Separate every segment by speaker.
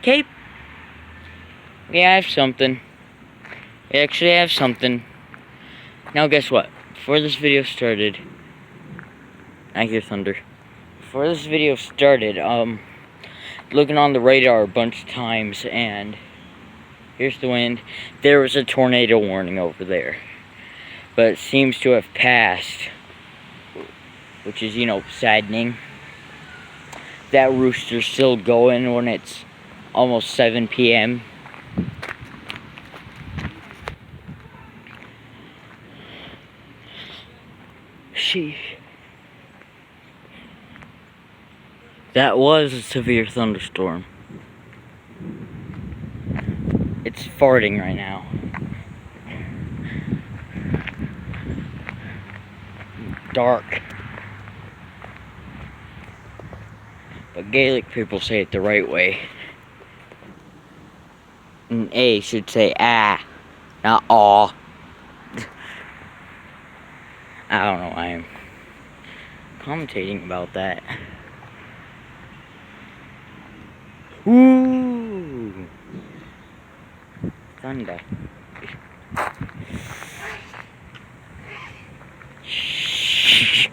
Speaker 1: Cape? Yeah, I have something. I actually have something. Now guess what? Before this video started, I hear thunder. Before this video started, looking on the radar a bunch of times, and here's the wind. There was a tornado warning over there, but it seems to have passed, which is, saddening. That rooster's still going when it's almost 7 p.m. Sheesh. That was a severe thunderstorm. It's farting right now. Dark. But Gaelic people say it the right way. An A should say ah, not aw. I don't know why I'm commentating about that. Ooh, thunder. Shh.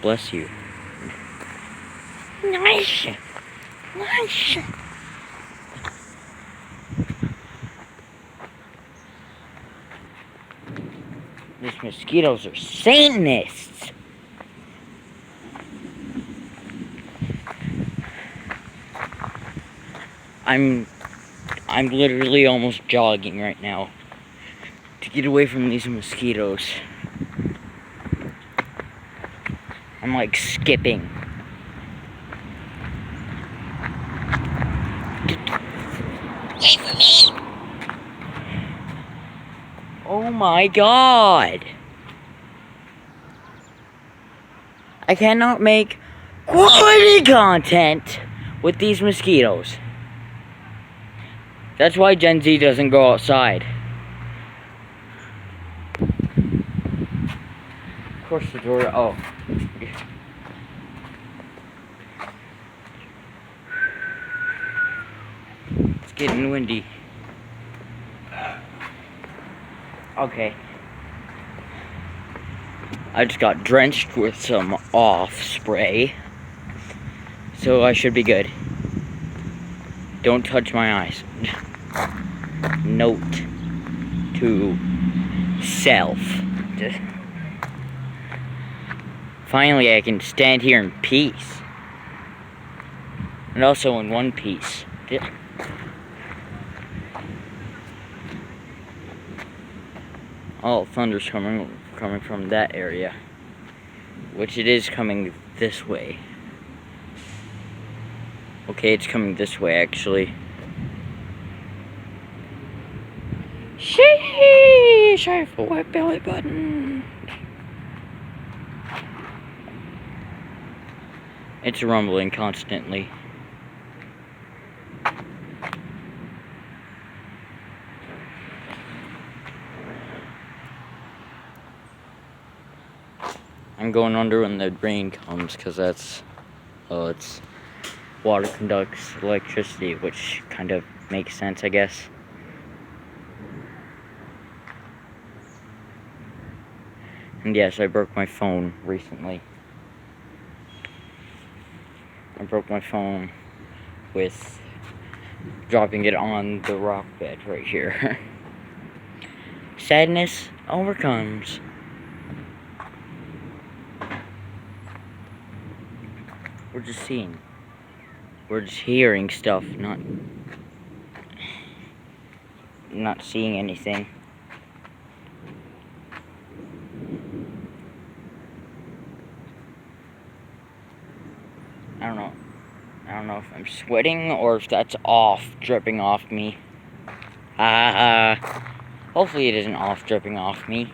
Speaker 1: Bless you. Nice. Nice. These mosquitoes are Satanists. I'm literally almost jogging right now to get away from these mosquitoes. I'm like skipping. Wait for me. Oh my god. I cannot make quality content with these mosquitoes. That's why Gen Z doesn't go outside. Of course the door, oh. It's getting windy. Okay. I just got drenched with some off spray. So I should be good. Don't touch my eyes. Note to self. Finally, I can stand here in peace. And also in one piece. Oh, thunder's coming from that area. Which it is coming this way. Okay, it's coming this way, actually. Sheesh! I have a wet belly button. It's rumbling constantly. I'm going under when the rain comes, because it's water conducts electricity, which kind of makes sense, I guess. And yes, I broke my phone recently. I broke my phone with dropping it on the rock bed right here. Sadness overcomes. We're just seeing. We're just hearing stuff, not seeing anything. I don't know if I'm sweating or if that's dripping off me. Hopefully it isn't dripping off me.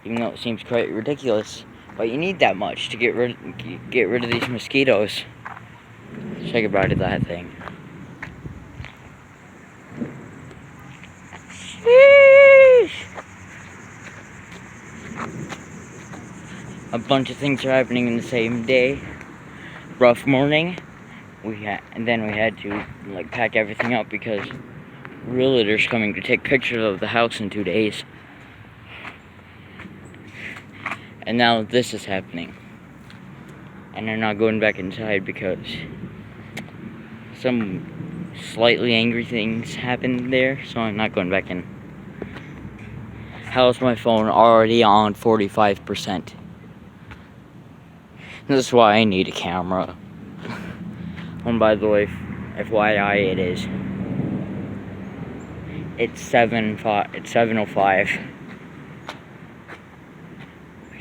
Speaker 1: Even though it seems quite ridiculous. But you need that much to get rid of these mosquitoes. Say goodbye to that thing. Sheesh. A bunch of things are happening in the same day. Rough morning, and then we had to like pack everything up because realtor's coming to take pictures of the house in 2 days. And now this is happening. And I'm not going back inside because some slightly angry things happened there, so I'm not going back in. How's my phone already on 45%? This is why I need a camera. And by the way, FYI, it's 7:05.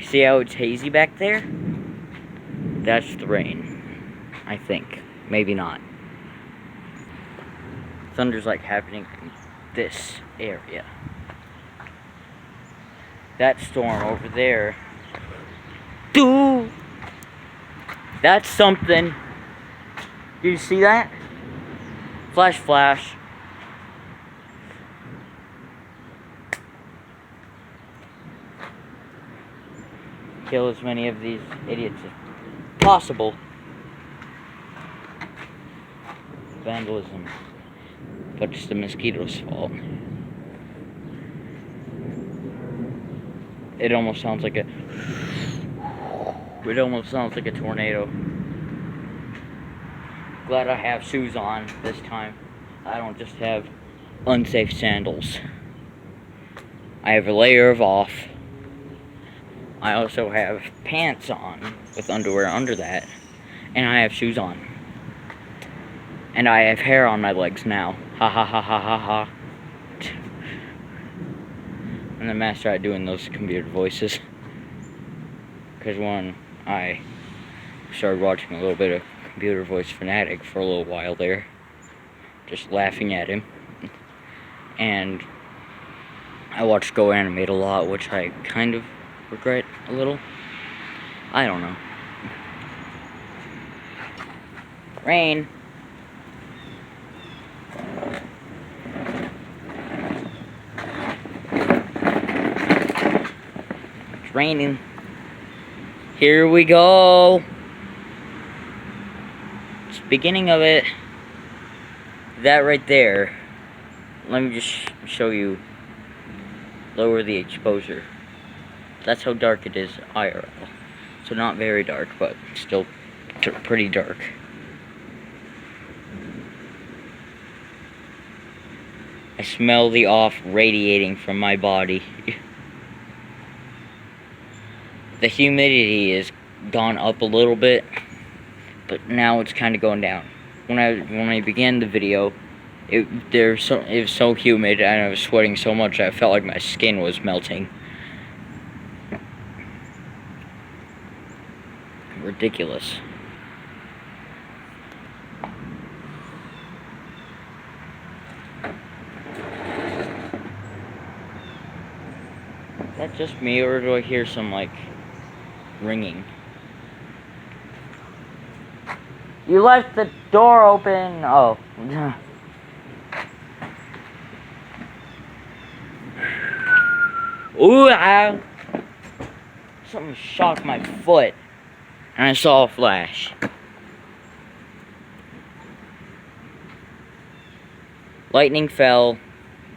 Speaker 1: See how it's hazy back there? That's the rain, I think. Maybe not. Thunder's like happening in this area. That storm over there. Dude! That's something. Did you see that? Flash, flash. Kill as many of these idiots as possible. Vandalism. But it's the mosquitoes' fault. It almost sounds like a tornado. Glad I have shoes on this time. I don't just have unsafe sandals. I have a layer of off. I also have pants on with underwear under that. And I have shoes on. And I have hair on my legs now. Ha ha ha ha ha ha. I'm the master at doing those computer voices. Because when I started watching a little bit of Computer Voice Fanatic for a little while there. Just laughing at him. And I watched Go Animate a lot, which I kind of regret a little. I don't know. Rain. It's raining. Here we go. It's the beginning of it. That right there. Let me just show you. Lower the exposure. That's how dark it is IRL. So not very dark, but still pretty dark. I smell the off radiating from my body. The humidity has gone up a little bit, but now it's kind of going down. When I began the video, it was so humid and I was sweating so much I felt like my skin was melting. Ridiculous. Is that just me, or do I hear some, like, ringing? You left the door open! Oh. Ooh, ow! Something shocked my foot. And I saw a flash. Lightning fell.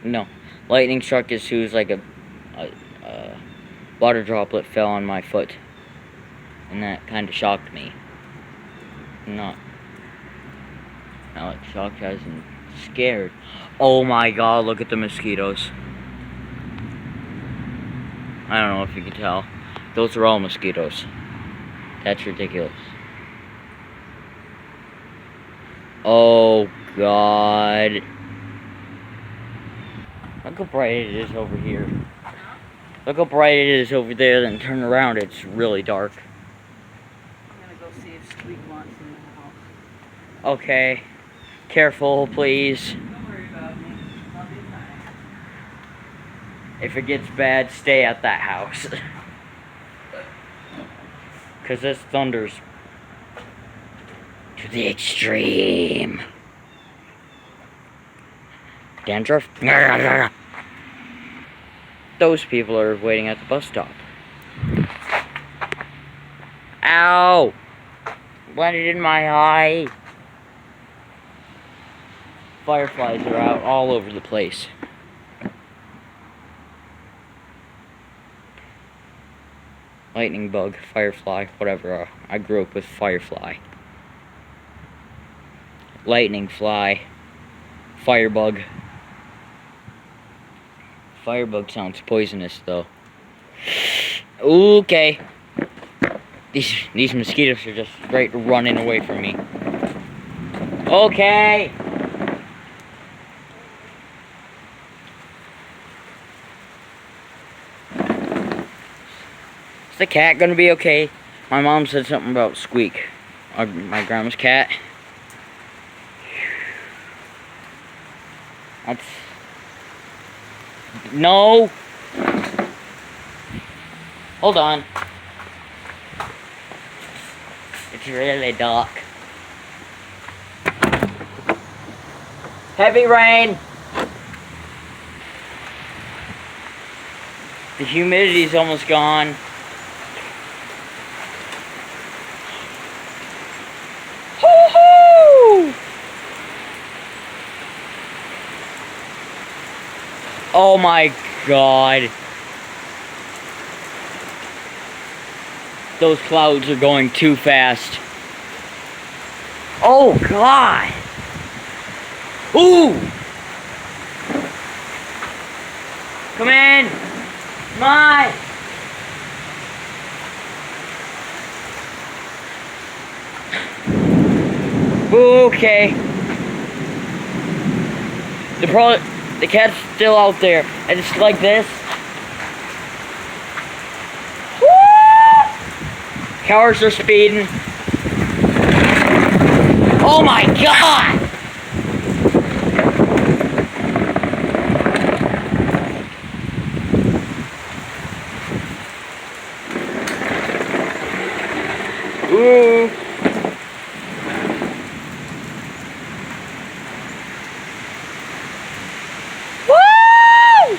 Speaker 1: No. Lightning struck as soon as like a water droplet fell on my foot. And that kind of shocked me. Not like shocked, I was scared. Oh my god, look at the mosquitoes. I don't know if you can tell. Those are all mosquitoes. That's ridiculous. Oh god. Look how bright it is over here. Look how bright it is over there, then turn around, it's really dark.
Speaker 2: I'm gonna go see if Squeak wants in the house.
Speaker 1: Okay. Careful, please.
Speaker 2: Don't worry about me. I'll be fine.
Speaker 1: If it gets bad, stay at that house. Because this thunders to the extreme. Dandruff? Those people are waiting at the bus stop. Ow! Landed in my eye. Fireflies are out all over the place. Lightning bug, firefly, whatever. I grew up with firefly. Lightning fly. Firebug. Firebug sounds poisonous though. Okay. These mosquitoes are just straight running away from me. Okay. Is the cat gonna be okay? My mom said something about Squeak. My grandma's cat. That's... No! Hold on. It's really dark. Heavy rain! The humidity's almost gone. Hoo-hoo! Oh my god. Those clouds are going too fast. Oh god! Ooh! Come in! Come on! Okay. The cat's still out there, and it's like this. Woo! Cowards are speeding. Oh my god! Ooh. Woo!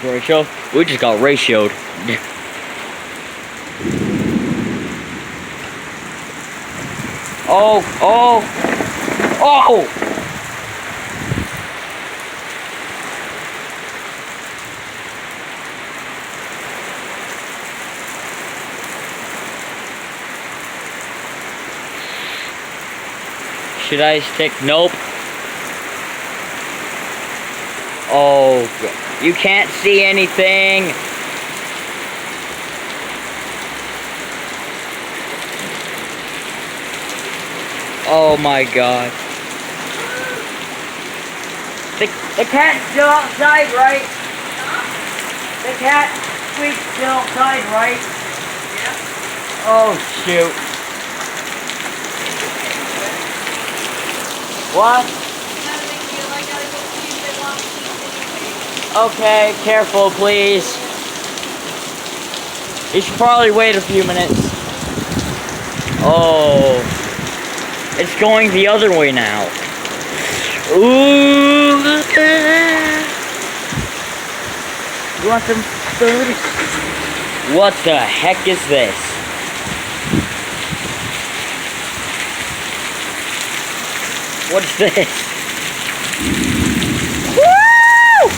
Speaker 1: Ratio? We just got ratioed. Oh, oh, oh! Should I stick? Nope. Oh, you can't see anything. Oh my god. The cat's still outside, right? The cat Squeak's still outside, right? Yeah. Oh shoot. What? Okay, careful please. You should probably wait a few minutes. Oh. It's going the other way now. Ooh. You want some food? What the heck is this? What's this? Woo!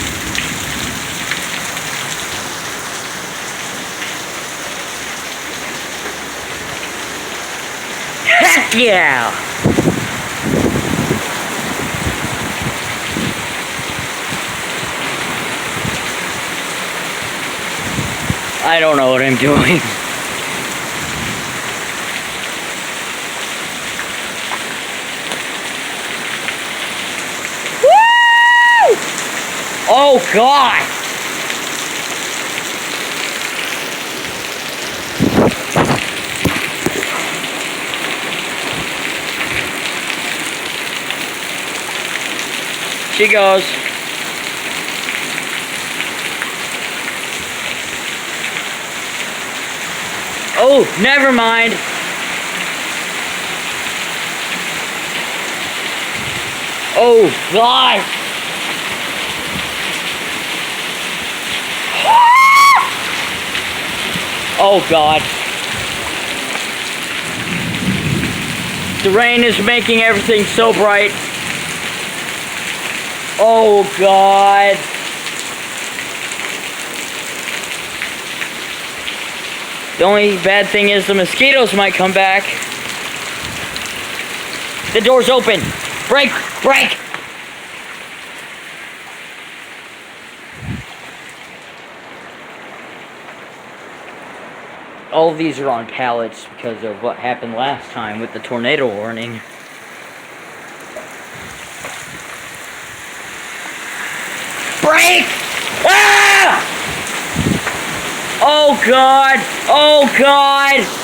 Speaker 1: Heck yeah! I don't know what I'm doing. Woo! Oh god! She goes. Oh, never mind. Oh, God. Oh, God. The rain is making everything so bright. Oh God. The only bad thing is the mosquitoes might come back. The door's open. Break! Break! All of these are on pallets because of what happened last time with the tornado warning. Break! Ah! Oh God! Oh God!